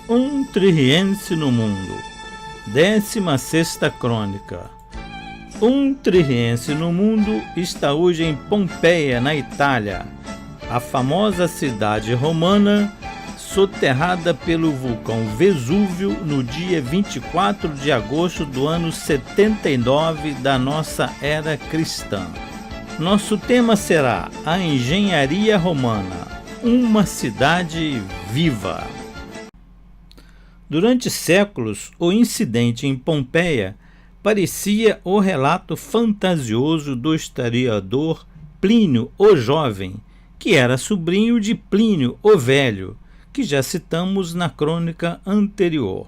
Um Tririense no mundo. 16ª crônica. Um tririense no mundo está hoje em Pompeia, na Itália, a famosa cidade romana soterrada pelo vulcão Vesúvio no dia 24 de agosto do ano 79 da nossa era cristã. Nosso tema será a engenharia romana, uma cidade viva. Durante séculos, o incidente em Pompeia parecia o relato fantasioso do historiador Plínio o Jovem, que era sobrinho de Plínio o Velho, que já citamos na crônica anterior.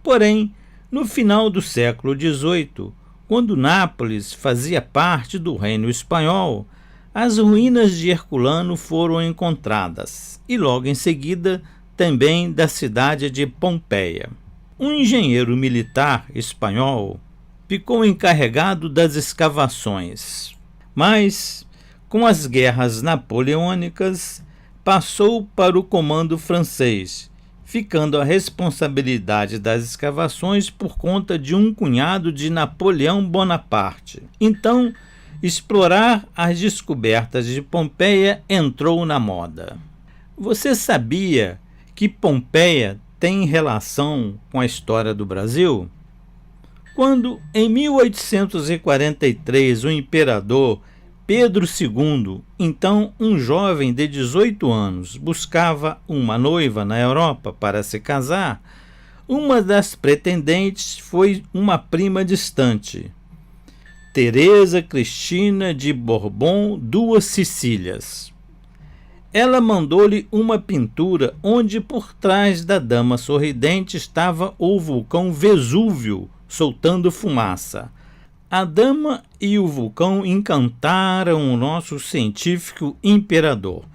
Porém, no final do século XVIII, quando Nápoles fazia parte do Reino Espanhol, as ruínas de Herculano foram encontradas, e logo em seguida também da cidade de Pompeia. Um engenheiro militar espanhol ficou encarregado das escavações, mas, com as guerras napoleônicas, passou para o comando francês, ficando a responsabilidade das escavações por conta de um cunhado de Napoleão Bonaparte. Então, explorar as descobertas de Pompeia entrou na moda. Você sabia que Pompeia tem relação com a história do Brasil? Quando, em 1843, o imperador Pedro II, então um jovem de 18 anos, buscava uma noiva na Europa para se casar, uma das pretendentes foi uma prima distante, Teresa Cristina de Bourbon, duas Sicílias. Ela mandou-lhe uma pintura onde por trás da dama sorridente estava o vulcão Vesúvio soltando fumaça. A dama e o vulcão encantaram o nosso científico imperador,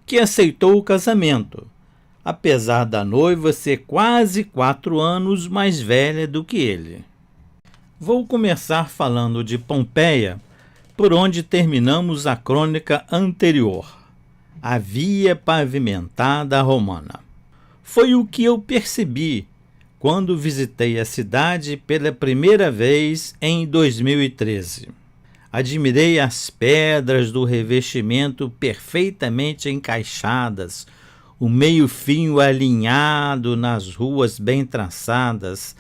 que aceitou o casamento, apesar da noiva ser quase 4 anos mais velha do que ele. Vou começar falando de Pompeia, por onde terminamos a crônica anterior. A via pavimentada romana. Foi o que eu percebi quando visitei a cidade pela primeira vez em 2013. Admirei as pedras do revestimento perfeitamente encaixadas, o meio-fio alinhado nas ruas bem traçadas,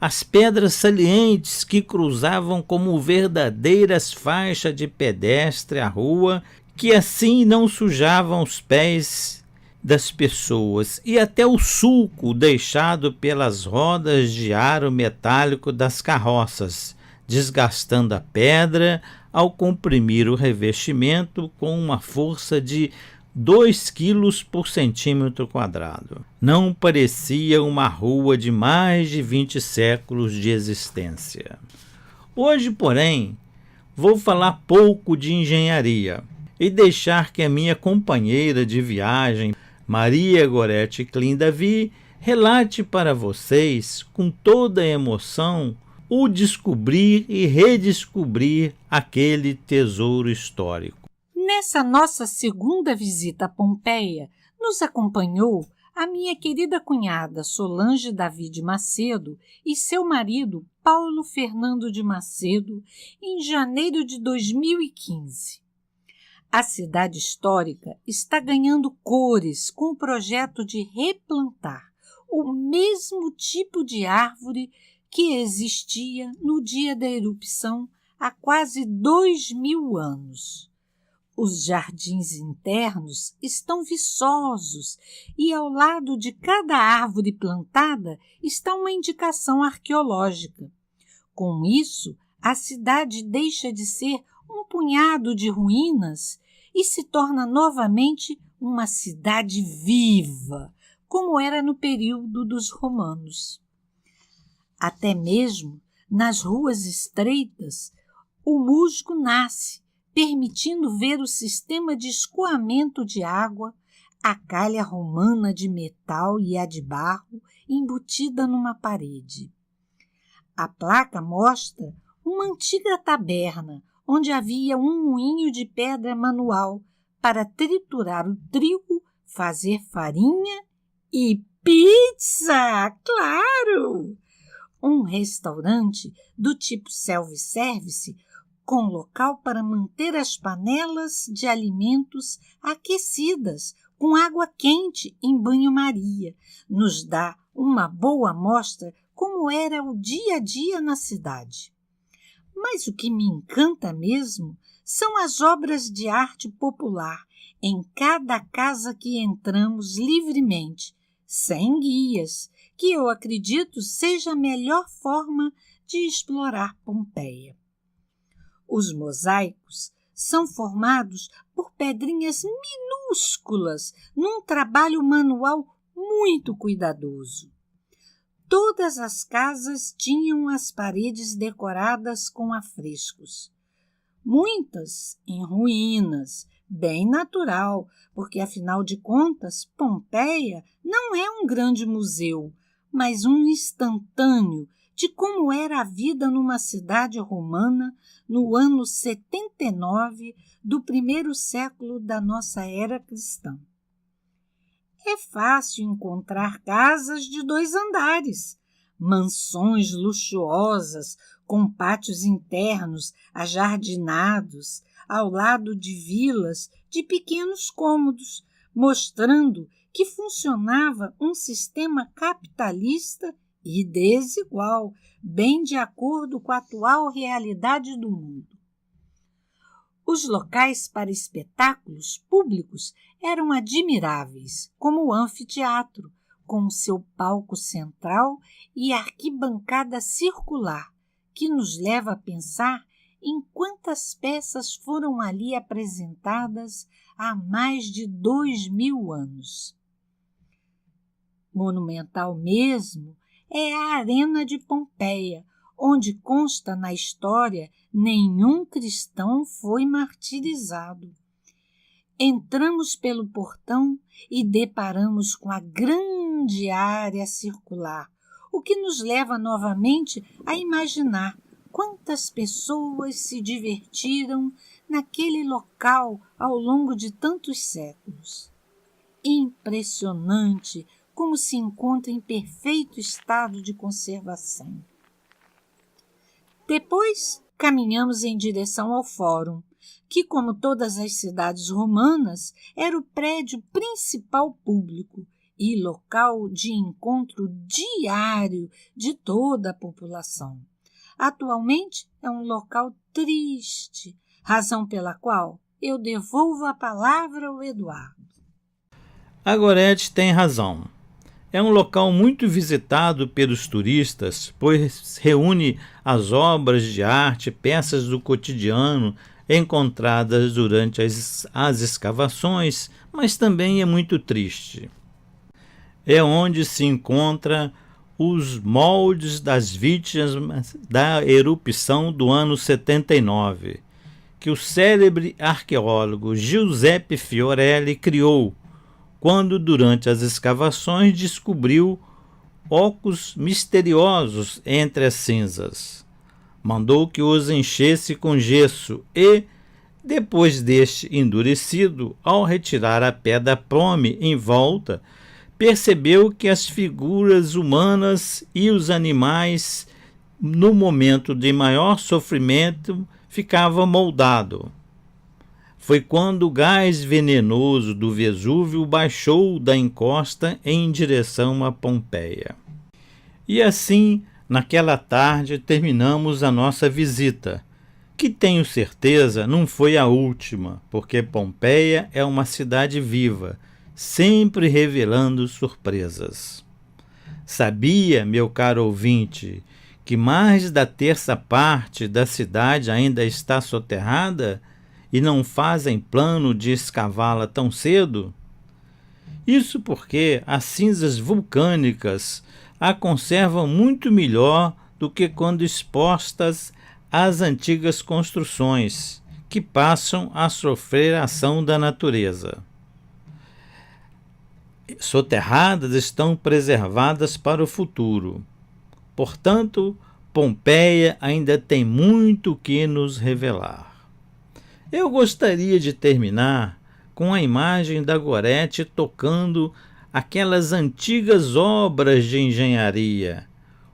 as pedras salientes que cruzavam como verdadeiras faixas de pedestre a rua, que assim não sujavam os pés das pessoas, e até o sulco deixado pelas rodas de aro metálico das carroças, desgastando a pedra ao comprimir o revestimento com uma força de 2 quilos por centímetro quadrado. Não parecia uma rua de mais de 20 séculos de existência. Hoje, porém, vou falar pouco de engenharia e deixar que a minha companheira de viagem, Maria Gorete Clindavi, relate para vocês, com toda a emoção, o descobrir e redescobrir aquele tesouro histórico. Nessa nossa segunda visita a Pompeia, nos acompanhou a minha querida cunhada Solange Davi de Macedo e seu marido Paulo Fernando de Macedo em janeiro de 2015. A cidade histórica está ganhando cores com o projeto de replantar o mesmo tipo de árvore que existia no dia da erupção há quase 2000 anos. Os jardins internos estão viçosos e ao lado de cada árvore plantada está uma indicação arqueológica. Com isso, a cidade deixa de ser um punhado de ruínas e se torna novamente uma cidade viva, como era no período dos romanos. Até mesmo nas ruas estreitas, o musgo nasce, permitindo ver o sistema de escoamento de água, a calha romana de metal e a de barro embutida numa parede. A placa mostra uma antiga taberna, onde havia um moinho de pedra manual para triturar o trigo, fazer farinha e Pizza, claro! Um restaurante do tipo self-service com local para manter as panelas de alimentos aquecidas com água quente em banho-maria. Nos dá uma boa amostra como era o dia a dia na cidade. Mas o que me encanta mesmo são as obras de arte popular em cada casa que entramos livremente, sem guias, que eu acredito seja a melhor forma de explorar Pompeia. Os mosaicos são formados por pedrinhas minúsculas num trabalho manual muito cuidadoso. Todas as casas tinham as paredes decoradas com afrescos. Muitas em ruínas, bem natural, porque, afinal de contas, Pompeia não é um grande museu, mas um instantâneo de como era a vida numa cidade romana no ano 79 do primeiro século da nossa era cristã. É fácil encontrar casas de 2 andares, mansões luxuosas com pátios internos ajardinados, ao lado de vilas de pequenos cômodos, mostrando que funcionava um sistema capitalista e desigual, bem de acordo com a atual realidade do mundo. Os locais para espetáculos públicos eram admiráveis, como o anfiteatro, com seu palco central e arquibancada circular, que nos leva a pensar em quantas peças foram ali apresentadas há mais de 2000 anos. Monumental mesmo é a Arena de Pompeia, onde consta na história nenhum cristão foi martirizado. Entramos pelo portão e deparamos com a grande área circular, o que nos leva novamente a imaginar quantas pessoas se divertiram naquele local ao longo de tantos séculos. Impressionante como se encontra em perfeito estado de conservação. Depois, caminhamos em direção ao Fórum, que, como todas as cidades romanas, era o prédio principal público e local de encontro diário de toda a população. Atualmente é um local triste, razão pela qual eu devolvo a palavra ao Eduardo. A Gorete tem razão. É um local muito visitado pelos turistas, pois reúne as obras de arte, peças do cotidiano encontradas durante as escavações, mas também é muito triste. É onde se encontra os moldes das vítimas da erupção do ano 79, que o célebre arqueólogo Giuseppe Fiorelli criou, quando durante as escavações descobriu ocos misteriosos entre as cinzas. Mandou que os enchesse com gesso e, depois deste endurecido, ao retirar a pedra prome em volta, percebeu que as figuras humanas e os animais, no momento de maior sofrimento, ficavam moldados. Foi quando o gás venenoso do Vesúvio baixou da encosta em direção a Pompeia. E assim, naquela tarde, terminamos a nossa visita, que tenho certeza não foi a última, porque Pompeia é uma cidade viva, sempre revelando surpresas. Sabia, meu caro ouvinte, que mais da terça parte da cidade ainda está soterrada e não fazem plano de escavá-la tão cedo? Isso porque as cinzas vulcânicas a conservam muito melhor do que quando expostas às antigas construções, que passam a sofrer a ação da natureza. Soterradas estão preservadas para o futuro. Portanto, Pompeia ainda tem muito que nos revelar. Eu gostaria de terminar com a imagem da Gorete tocando aquelas antigas obras de engenharia,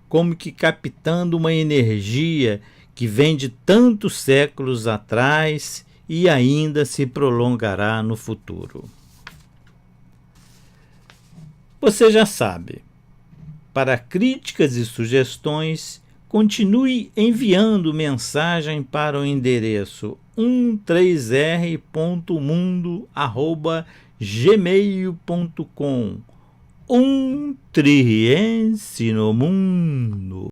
como que captando uma energia que vem de tantos séculos atrás e ainda se prolongará no futuro. Você já sabe, para críticas e sugestões, continue enviando mensagem para o endereço 13r.mundo@gmail.com. Triense no mundo.